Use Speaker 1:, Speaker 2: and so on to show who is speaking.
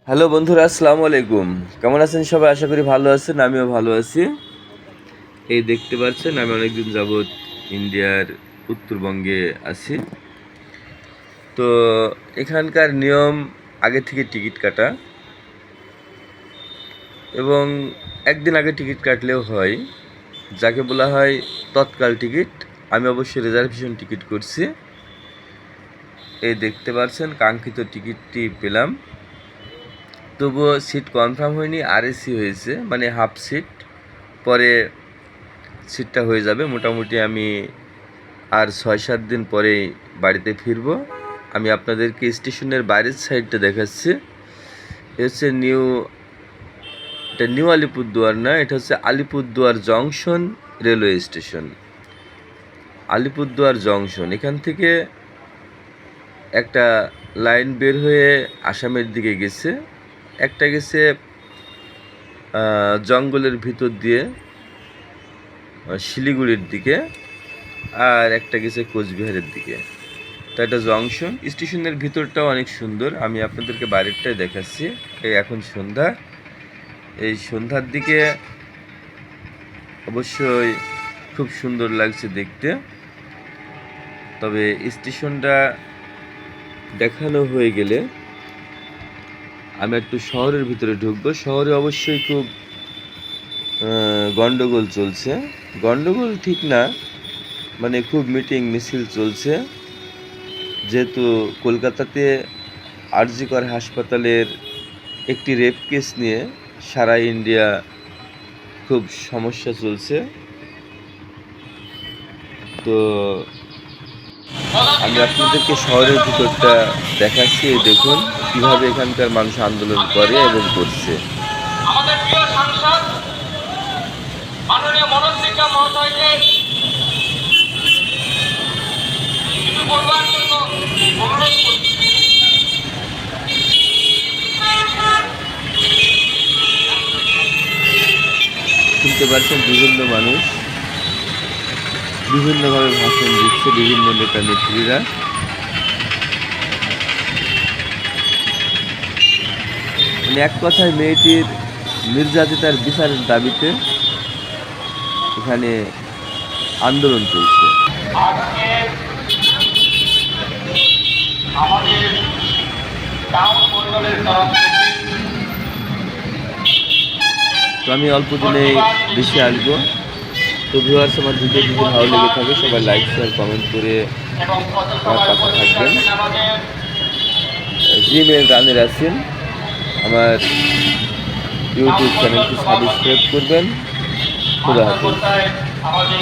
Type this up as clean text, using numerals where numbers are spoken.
Speaker 1: Hello বন্ধুরা, আসসালামু আলাইকুম। কেমন আছেন সবাই? আশা করি ভালো আছেন। আমিও ভালো আছি। এই দেখতে পাচ্ছেন, আমি অনেকদিন যাবৎ ইন্ডিয়ার উত্তরবঙ্গে আছি। তো এখানকার নিয়ম আগে থেকে টিকিট কাটা, এবং একদিন আগে টিকিট কাটলেও হয়, যাকে বলা হয় তৎকাল টিকিট। আমি অবশ্যই রিজার্ভেশন টিকিট করছি। এই দেখতে পাচ্ছেন, কাঙ্ক্ষিত টিকিটটি পেলাম। তবুও সিট কনফার্ম হয়নি, আরএসি হয়েছে, মানে হাফ সিট। পরে সিটটা হয়ে যাবে। মোটামুটি আমি আর 6-7 দিন পরেই বাড়িতে ফিরব। আমি আপনাদেরকে স্টেশনের বাইরের সাইডটা দেখাচ্ছি। এটা হচ্ছে নিউ আলিপুরদুয়ার না, এটা হচ্ছে Alipurduar junction railway station. Alipurduar junction, এখান থেকে একটা লাইন বের হয়ে আসামের দিকে গেছে, একটা গেছে জঙ্গলের ভিতর দিয়ে শিলিগুড়ির দিকে, আর একটা গেছে কোচবিহারের দিকে। তো এটা জংশন। স্টেশনের ভিতরটাও অনেক সুন্দর, আমি আপনাদেরকে বাইরেরটাই দেখাচ্ছি। এই এখন সন্ধ্যা, এই সন্ধ্যার দিকে অবশ্যই খুব সুন্দর লাগছে দেখতে। তবে স্টেশনটা দেখানো হয়ে গেলে আমি একটু শহরের ভিতরে ঢুকবো। শহরে অবশ্যই খুব গন্ডগোল চলছে। গন্ডগোল ঠিক না, মানে খুব মিটিং মিছিল চলছে। যেহেতু কলকাতাতে আরজি কর হাসপাতালের একটি রেপ কেস নিয়ে সারা ইন্ডিয়া খুব সমস্যা চলছে। তো আমি আপনাদেরকে শহরের ভিতরটা দেখাচ্ছি। দেখুন কিভাবে এখানকার মানুষ আন্দোলন করে এবং করছে।
Speaker 2: আমাদের প্রিয় সাংসদ মাননীয় মনোজ সিনহা মহোদয়কে কিছু বলবার জন্য অনুরোধ করছি।
Speaker 1: শুনতে পাচ্ছেন, বিভিন্ন মানুষ বিভিন্নভাবে ভাষণ দিচ্ছে, বিভিন্ন নেতা নেত্রীরা। মানে এক কথায় মেয়েটির নির্যাতিতার বিচারের দাবিতে এখানে আন্দোলন চলছে।
Speaker 2: আজকে আমাদের টাউন মন্ডলের তরফ থেকে
Speaker 1: তো আমি অল্প দিনেই দেশে আসবো। তো ভিউয়ার্স, আমার ভিডিও যদি ভালো লেগে থাকে সবাই লাইক শেয়ার কমেন্ট করে
Speaker 2: এবং
Speaker 1: আমার
Speaker 2: পথসভায়
Speaker 1: পাশে
Speaker 2: উপস্থিত
Speaker 1: থাকবেন।
Speaker 2: আছেন আমাদের
Speaker 1: জিমেল রানের আছেন, আমার ইউটিউব চ্যানেলটি সাবস্ক্রাইব করবেন। খোদা হাফেজ।
Speaker 2: আমাদের